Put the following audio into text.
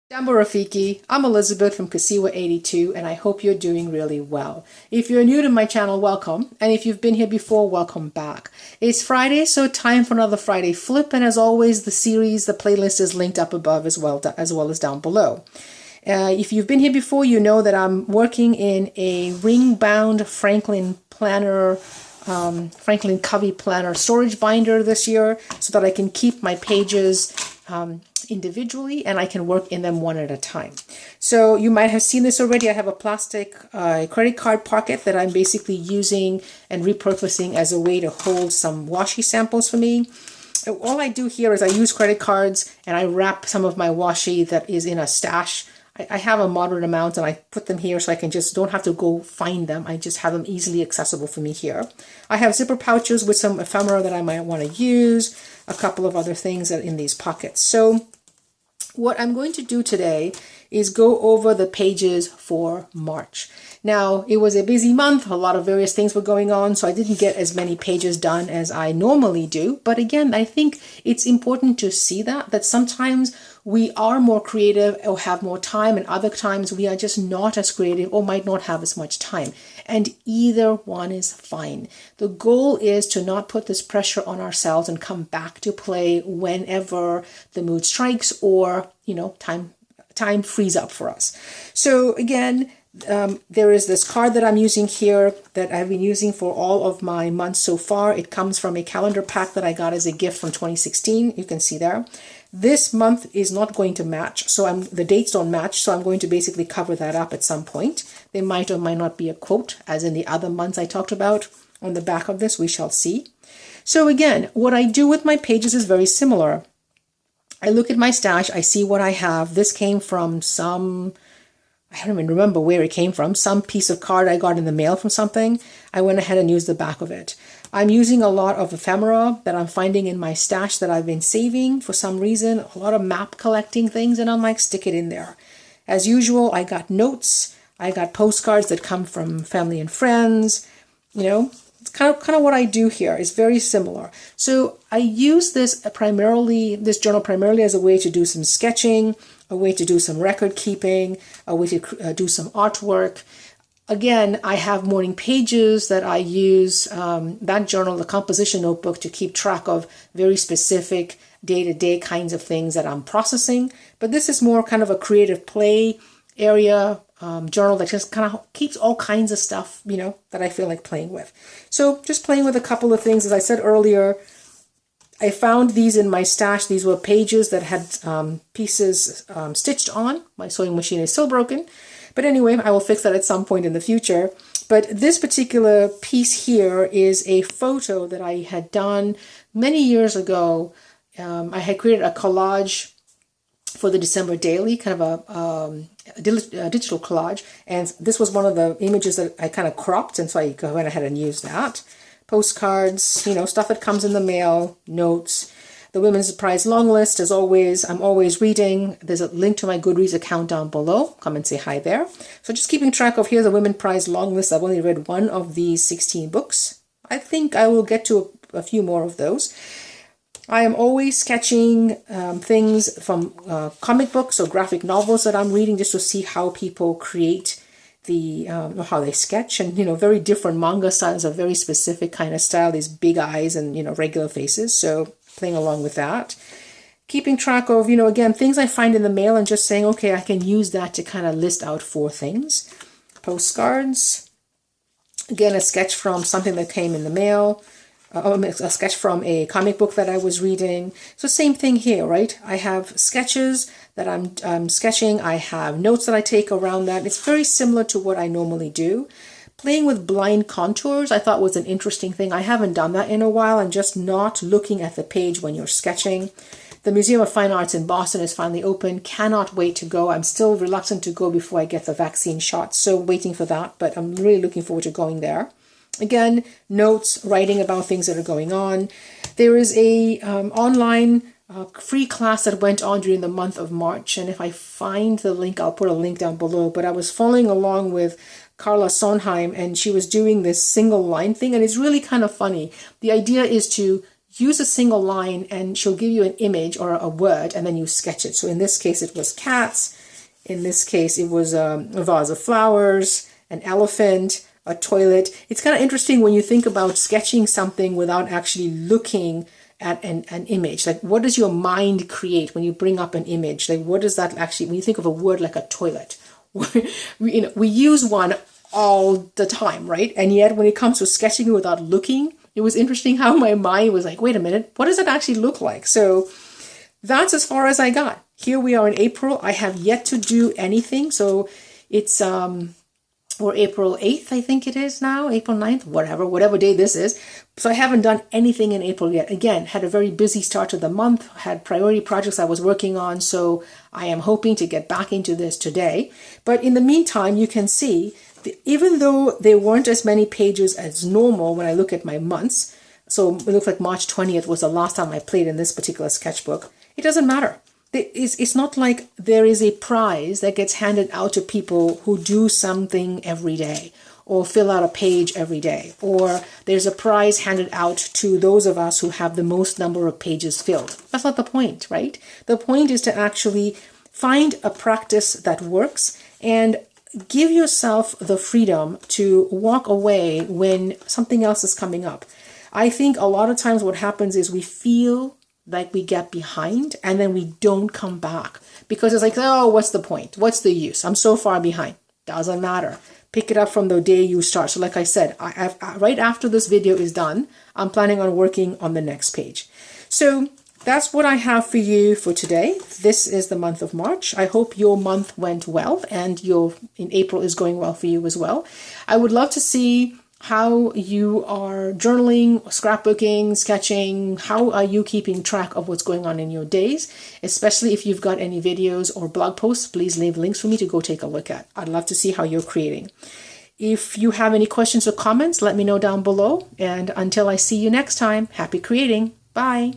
Jambo Rafiki, I'm Elizabeth from Kasiwa 82 and I hope you're doing really well. If you're new to my channel, welcome. And if you've been here before, welcome back. It's Friday, so time for another Friday flip. And as always, the playlist is linked up above as well as down below. If you've been here before, you know that I'm working in a ring-bound Franklin Covey planner storage binder this year so that I can keep my pages individually and I can work in them one at a time. So you might have seen this already. I have a plastic credit card pocket that I'm basically using and repurposing as a way to hold some washi samples for me. All I do here is I use credit cards and I wrap some of my washi that is in a stash. I have a moderate amount and I put them here so I can just don't have to go find them. I just have them easily accessible for me here. I have zipper pouches with some ephemera that I might want to use, a couple of other things that are in these pockets. So what I'm going to do today is go over the pages for March. Now, it was a busy month, a lot of various things were going on, so I didn't get as many pages done as I normally do. But again, I think it's important to see that sometimes we are more creative or have more time, and other times we are just not as creative or might not have as much time. And either one is fine. The goal is to not put this pressure on ourselves and come back to play whenever the mood strikes or, time frees up for us. So again, there is this card that I'm using here that I've been using for all of my months so far. It comes from a calendar pack that I got as a gift from 2016. You can see there. This month is not going to match, so the dates don't match, so I'm going to basically cover that up at some point. There might or might not be a quote, as in the other months I talked about. On the back of this, we shall see. So again, what I do with my pages is very similar. I look at my stash, I see what I have. This came from I don't even remember where it came from, some piece of card I got in the mail from something. I went ahead and used the back of it. I'm using a lot of ephemera that I'm finding in my stash that I've been saving for some reason, a lot of map collecting things, and I'm like, stick it in there. As usual, I got notes, I got postcards that come from family and friends, it's kind of what I do here. It's very similar. So I use this journal primarily as a way to do some sketching, a way to do some record keeping, a way to do some artwork. Again, I have morning pages that I use, that journal, the composition notebook, to keep track of very specific day-to-day kinds of things that I'm processing. But this is more kind of a creative play area journal that just kind of keeps all kinds of stuff, that I feel like playing with. So just playing with a couple of things. As I said earlier, I found these in my stash. These were pages that had pieces stitched on. My sewing machine is still broken. But anyway, I will fix that at some point in the future. But this particular piece here is a photo that I had done many years ago. I had created a collage for the December Daily, kind of a digital collage. And this was one of the images that I kind of cropped, and so I went ahead and used that. Postcards, stuff that comes in the mail, notes. The Women's Prize long list, as always, I'm always reading. There's a link to my Goodreads account down below. Come and say hi there. So just keeping track of, here's the Women's Prize long list. I've only read one of these 16 books. I think I will get to a few more of those. I am always sketching things from comic books or graphic novels that I'm reading just to see how people create how they sketch, and very different manga styles, a very specific kind of style, these big eyes and regular faces. So playing along with that, keeping track of again, things I find in the mail and just saying, okay, I can use that to kind of list out 4 things. Postcards, again, a sketch from something that came in the mail. A sketch from a comic book that I was reading. So same thing here, right? I have sketches that I'm sketching. I have notes that I take around that. It's very similar to what I normally do. Playing with blind contours I thought was an interesting thing. I haven't done that in a while, and just not looking at the page when you're sketching. The Museum of Fine Arts in Boston is finally open. Cannot wait to go. I'm still reluctant to go before I get the vaccine shot, so waiting for that, but I'm really looking forward to going there. Again, notes, writing about things that are going on. There is a online free class that went on during the month of March, and if I find the link, I'll put a link down below. But I was following along with Carla Sondheim, and she was doing this single line thing, and it's really kind of funny. The idea is to use a single line and she'll give you an image or a word and then you sketch it. So in this case, it was cats. In this case, it was a vase of flowers, an elephant, a toilet. It's kind of interesting when you think about sketching something without actually looking at an image. Like, what does your mind create when you bring up an image? Like, what does that actually, when you think of a word like a toilet, we use one all the time, right? And yet when it comes to sketching without looking, it was interesting how my mind was like, wait a minute, what does it actually look like? So that's as far as I got. Here we are in April. I have yet to do anything. So it's, or April 8th, I think it is now, April 9th, whatever day this is. So I haven't done anything in April yet. Again, had a very busy start to the month, had priority projects I was working on. So I am hoping to get back into this today. But in the meantime, you can see, even though there weren't as many pages as normal when I look at my months, so it looks like March 20th was the last time I played in this particular sketchbook, it doesn't matter. It's not like there is a prize that gets handed out to people who do something every day or fill out a page every day, or there's a prize handed out to those of us who have the most number of pages filled. That's not the point, right? The point is to actually find a practice that works and give yourself the freedom to walk away when something else is coming up. I think a lot of times what happens is we feel like we get behind and then we don't come back because it's like, oh, what's the point? What's the use? I'm so far behind. Doesn't matter. Pick it up from the day you start. So like I said, right after this video is done, I'm planning on working on the next page. So that's what I have for you for today. This is the month of March. I hope your month went well and in April is going well for you as well. I would love to see how you are journaling, scrapbooking, sketching. How are you keeping track of what's going on in your days? Especially if you've got any videos or blog posts, please leave links for me to go take a look at. I'd love to see how you're creating. If you have any questions or comments, let me know down below. And until I see you next time, happy creating. Bye.